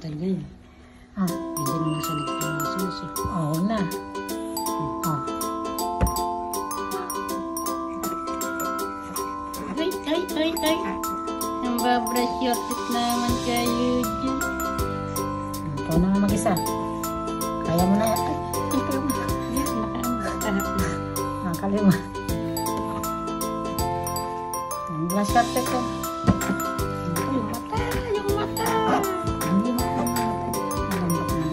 Tagay. Hindi naman siya nagpasusi. Oo na. Ay. Ang babrush your teeth naman kayo dyan. Ikaw naman mag-isa. Kaya mo na yan. Ay, kaya mo. Yan, nakahanap na. Nakalima. Ang brush your teeth ko. Yung mata. Hindi mo alam na mata. Malambot na.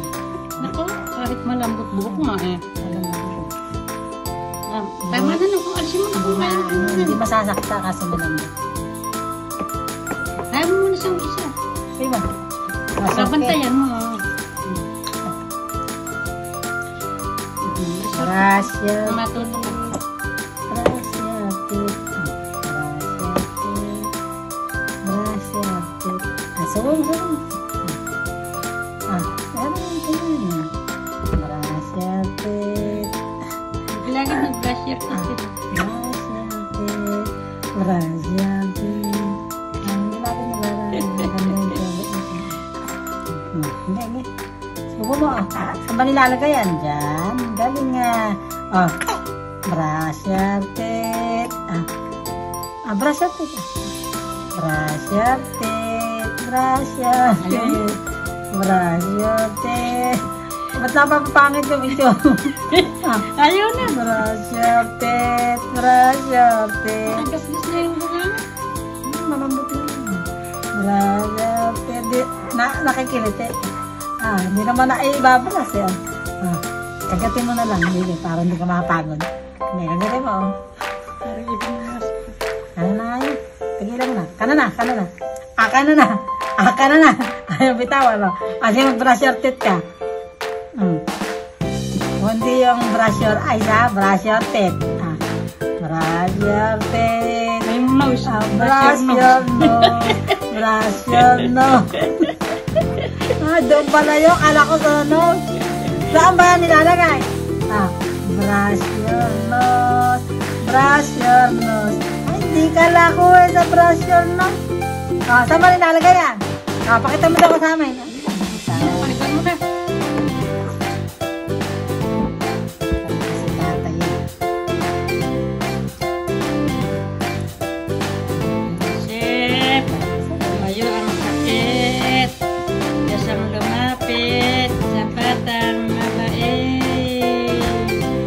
Naku, kahit malambot buhok nga eh. Malambot ko. Tama na lang kung alisin mo na. Hindi masasakta kasi malambot. Ayaw mo muna siyang isa. Diba? Kabantayan mo. Brush your Matuto ka. brush your teeth. Brush your teeth. Suwong. Meron yung tingin. Brush your teeth. Lagi nag-brush your teeth. Brush your teeth. Brush your teeth. Lagi Hindi. Subo mo. Saan ba nilalagay yan? Diyan. Galing nga. Brush your teeth. Brush your teeth. Brush your teeth. Brush your teeth. Brush your teeth. Ba't napapangit yung ito? Ayaw na. Brush your teeth. Brush your teeth. Ang gas-gas na yung bunga. Malambot yun. Brush your teeth. Nakikiliti. Hindi naman na ibabras yan. Kagatin mo na lang. Hindi, para hindi ka makapagod. Hindi, kagatin mo. Parang ibang mas. Kana na ngayon. Tigilan mo na. Kana na. Kana na. Ayaw bitawan mo. Kasi mag-brush your teeth ka. Hindi yung brush your eyes ha. Brush your teeth. Brush your teeth. Yung nose. Brush your nose. Brush your nose. Doon pala yung kala ko sa nose. Saan ba yan nilalagay? Brush your nose. Brush your nose. Ay, hindi kala ko sa brush your nose. Saan ba nilalagay yan? Pakita mo daw sa amin. Palitan mo na. Si tatay yan. Sip. Ayaw ang sakit. Dasang lumapit sa batang mabait.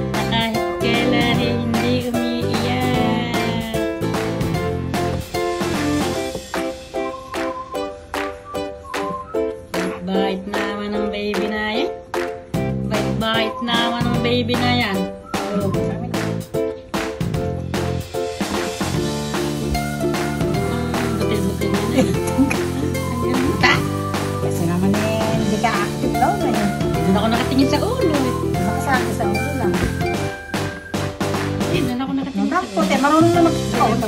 Na kahit kailan hindi umiiyak. Bait naman ang baby na yan. Bait naman ang baby na yan. Butil-butil na yan. Ang ganda. Kasi naman hindi ka active daw na yun. Doon ako nakatingin sa ulo eh. Makasabi sa ulo lang. Doon ako nakatingin sa ulo. Puti, marunong na mag-out.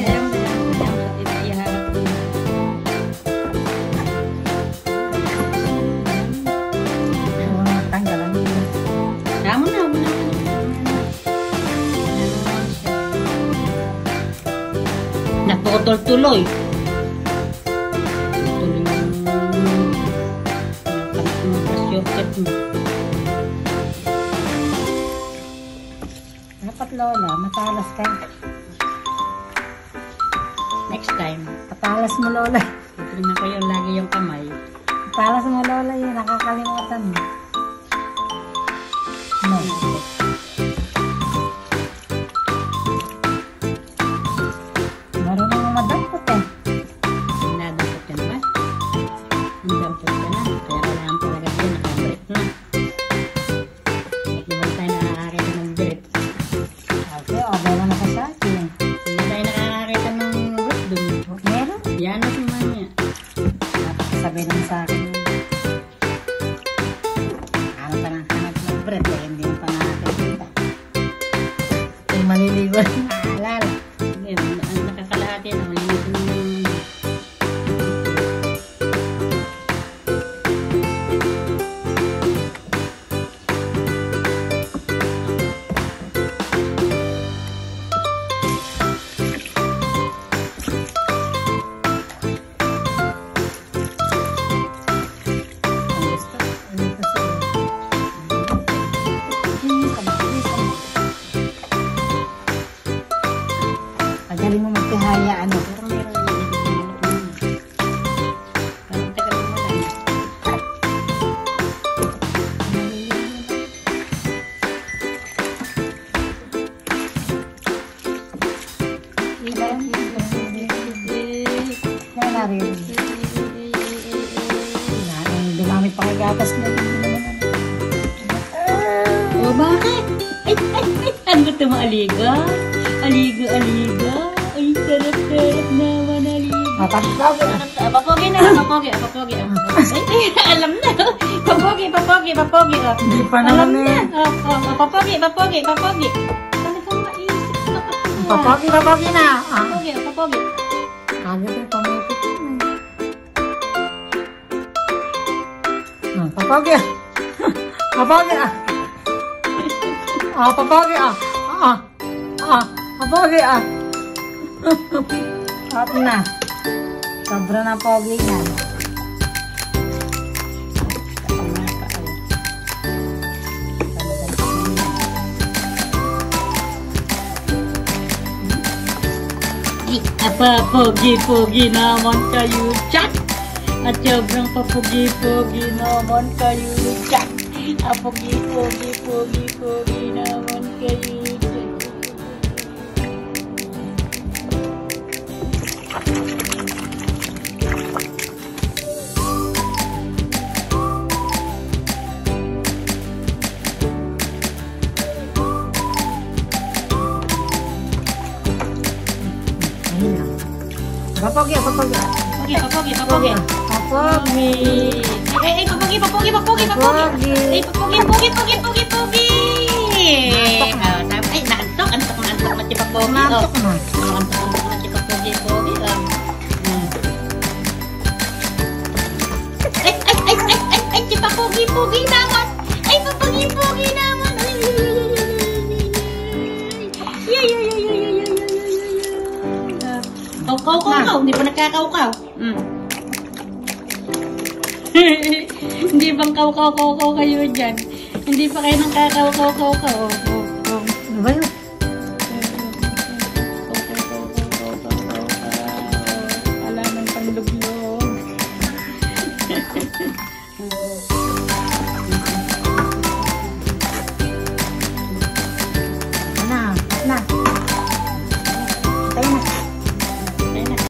Tanggalan mo. Amo na. Naputol tuloy. Tuloy yung nakalit mo. Dapat lola, matalas ka. Next time, Matalas mo lola. tuloy na kayo lagi yung kamay. Matalas mo lola yun, nakakalimutan mo. No. Marunong mo madampot eh. Nadampot ka na ba? Nadampot ka na. Kaya kailangan talaga siya nakabrit na. At naman tayo nakakakita ng drip. Okay, bawa na ka sa akin. Hindi tayo nakakakita ng drip dun. Meron? Yan ang sumanya. Sabi naman sa akin yun. Ano pa nang hanap ng bread eh, hindi mo pa nakakita. Ay, maliligo na naalala. Sige, ang nakakalahati na. Malinis na ng dami pa kagatas niya. O, bakit? Ay, ano ba ito mga aliga? Aliga. Ay, sarap naman aliga. Mapagpag. Papogi na, papogi. Ay, alam na. Papogi. Hindi pa naman eh. Papogi. Ano kang maisip ka? Papagi na. Papogi. Kaya ba pamipit na. Papagi. Papagi. Papagi. Papagi. At na. Sobra na pogi na. Pogi naman kayo dyan. At sobrang papogi naman kayo dyan. Pogi naman kayo dyan. Papagi. Papogi. Ay, papagi. Ay, papogi. Ay, naantok na si papogi. Nantok na. Naantok na si papogi. Ay, si papogi naman. Ay, papogi naman. Kaukaw. Hindi pa nagkakaukaw. Hindi bang kaukaw kayo dyan? Hindi pa kayo nang kakaukaw. Ano ba yun? Wala nang panluglog.